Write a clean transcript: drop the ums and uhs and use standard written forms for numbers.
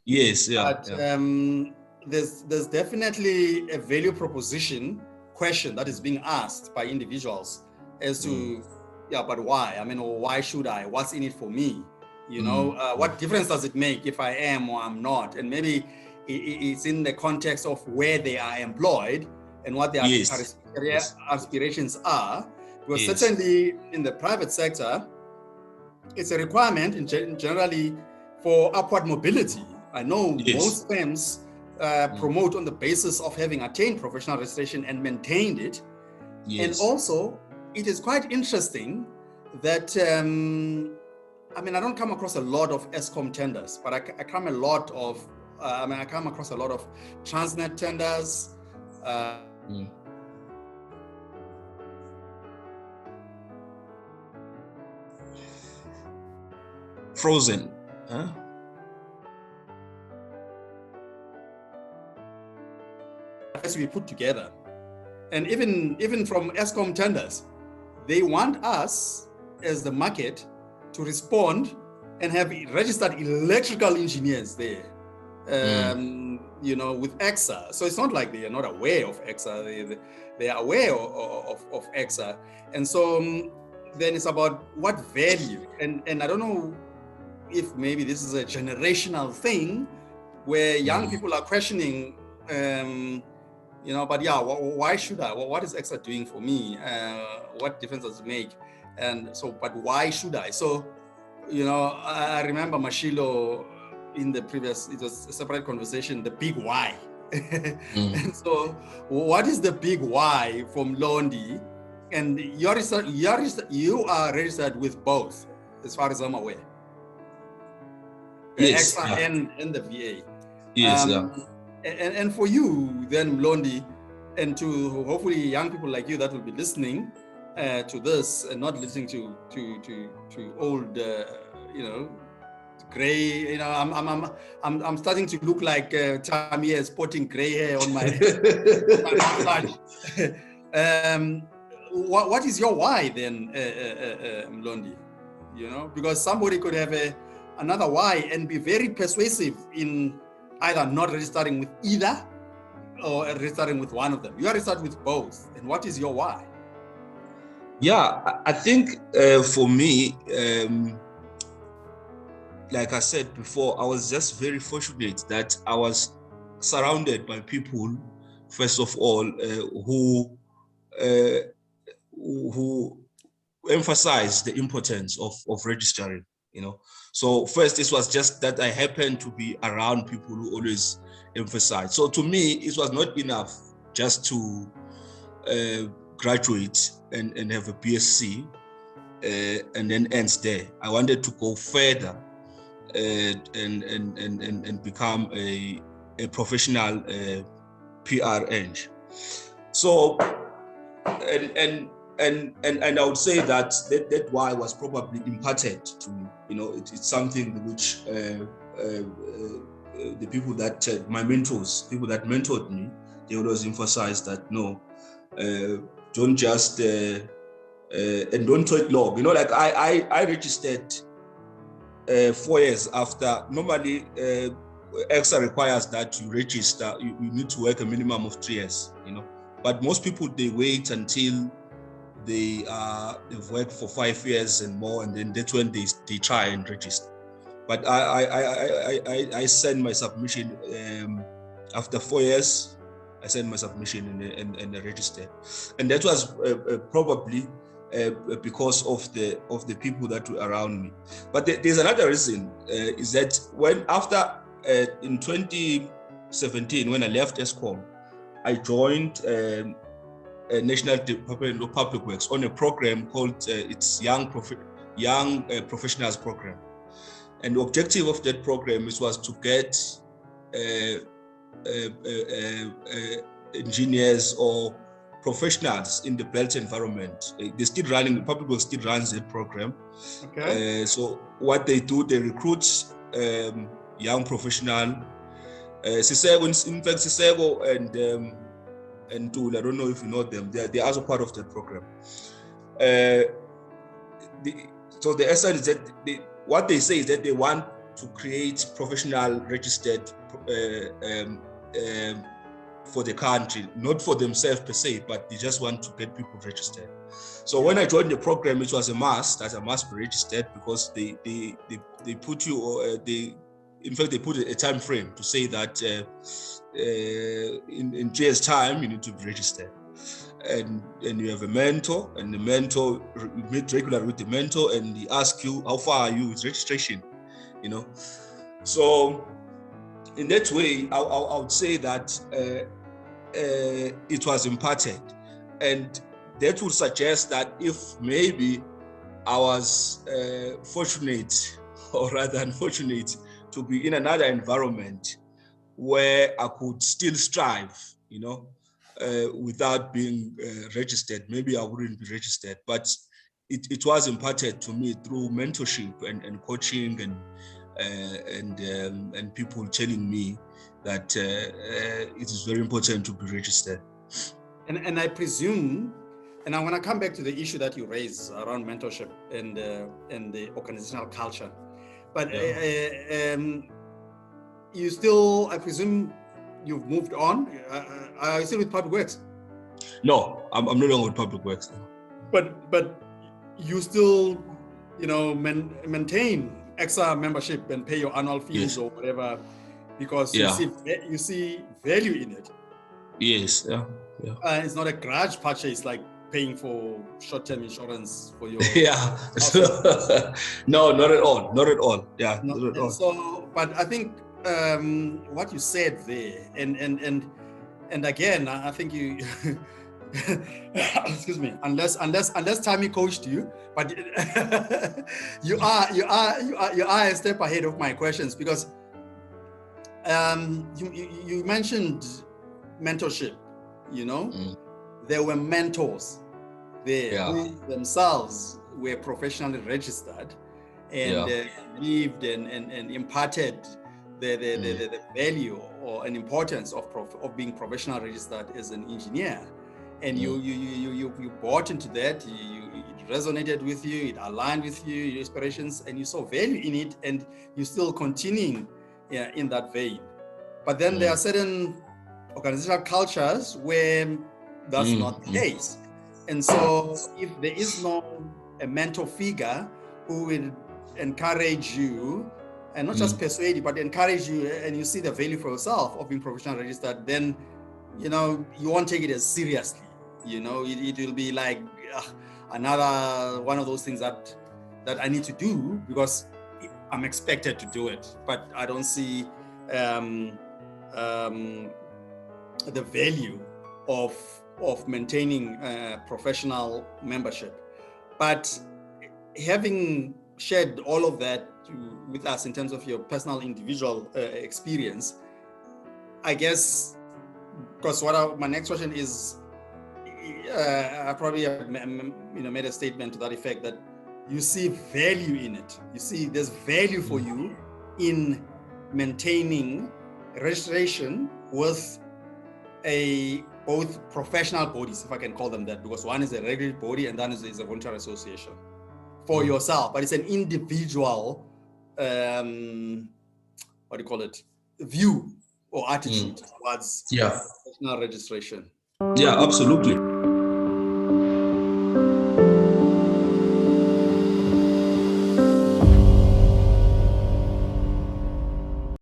Yes, yeah, But yeah. there's definitely a value proposition question that is being asked by individuals as to, yeah, but why? I mean, or why should I? What's in it for me? What difference does it make if I am or I'm not? And maybe it's in the context of where they are employed and what their Yes, yes, aspirations are. Because yes, certainly in the private sector, it's a requirement generally for upward mobility. I know yes, most firms promote on the basis of having attained professional registration and maintained it. And yes. also, it is quite interesting that, I mean, I don't come across a lot of ESCOM tenders, but I come across a lot of Transnet tenders. Frozen. Huh? Has to be put together. And even from ESCOM tenders, they want us as the market to respond and have registered electrical engineers there, with EXA. So it's not like they are not aware of EXA. They are aware of EXA. And so then it's about what value. And I don't know if maybe this is a generational thing where young people are questioning, but yeah, why should I? What is EXA doing for me? What difference does it make? And so, but why should I? So, I remember Mashilo in the previous, it was a separate conversation, the big why. And so, what is the big why from Mlondi? And you are registered with both, as far as I'm aware. The Yes, EXA yeah. and the VA. Yes, yeah. And for you, then, Mlondi, and to hopefully young people like you that will be listening to this and not listening to old, gray. I'm starting to look like Tamia sporting gray hair on my mustache. What is your why then, Mlondi? Because somebody could have another why and be very persuasive in either not registering with either or registering with one of them. You are registered with both. And what is your why? Yeah, I think for me, like I said before, I was just very fortunate that I was surrounded by people, first of all, who emphasize the importance of registering, So first, this was just that I happened to be around people who always emphasize. So to me, it was not enough just to graduate and have a BSc and then ends there. I wanted to go further and become a professional PrEng. So and I would say that why was probably imparted to me. It's something which the people that my mentors, people that mentored me, they always emphasize that no, don't just and don't take long. Like I registered 4 years after. Normally, EXA requires that you register. You need to work a minimum of 3 years. But most people, they wait until they've worked for 5 years and more, and then that's when they try and register. But I sent my submission after 4 years. I sent my submission and registered, and that was probably because of the people that were around me. But there's another reason, is that when after in 2017, when I left ESCOM, I joined National Department of Public Works on a program called its Young Professionals Program. And the objective of that program was to get engineers or professionals in the built environment. The Public Works still runs that program. Okay. So what they do, they recruit young professional. In fact, Sisego and Tool, I don't know if you know them, they are also part of that program. So the essence is that what they say is that they want to create professional registered for the country, not for themselves per se, but they just want to get people registered. So when I joined the program, it was a must that I must be registered, because they put you, in fact, they put a time frame to say that in 2 years' time you need to be registered. And you have a mentor, and the mentor, you meet regularly with the mentor, and he asks you, how far are you with registration? You know, so in that way, I would say that it was imparted, and that would suggest that if maybe I was fortunate, or rather unfortunate, to be in another environment where I could still strive, you know, without being registered, maybe I wouldn't be registered. But it was imparted to me through mentorship and coaching and people telling me that it is very important to be registered. And I presume, and I'm going to come back to the issue that you raised around mentorship and the organizational culture, but you still, I presume, you've moved on. Are you still with Public Works? No, I'm no longer with Public Works. But you still, you know, maintain extra membership and pay your annual fees or whatever, because you see value in it. Yes, yeah. It's not a grudge purchase like paying for short-term insurance for your No, not at all. Not at all. Yeah, not at all. So, but I think what you said there, and again, I think you excuse me, unless Tammy coached you, but you are a step ahead of my questions, because you mentioned mentorship. You know, there were mentors there who themselves were professionally registered and lived and imparted the value or an importance of being professionally registered as an engineer. And you bought into that, it resonated with you, it aligned with you, your aspirations, and you saw value in it, and you're still continuing in that vein. But then there are certain organizational cultures where that's not the case. And so if there is no a mentor figure who will encourage you, and not just persuade you, but encourage you, and you see the value for yourself of being professionally registered, then, you know, you won't take it as seriously. You know, it will be like another one of those things that I need to do because I'm expected to do it, but I don't see the value of maintaining professional membership. But having shared all of that with us in terms of your personal individual experience, I guess, because my next question is, I probably have made a statement to that effect, that you see value in it. You see there's value for you in maintaining registration with both professional bodies, if I can call them that, because one is a regulated body and then is a voluntary association for yourself, but it's an individual, what do you call it, view or attitude towards professional registration. Yeah, absolutely.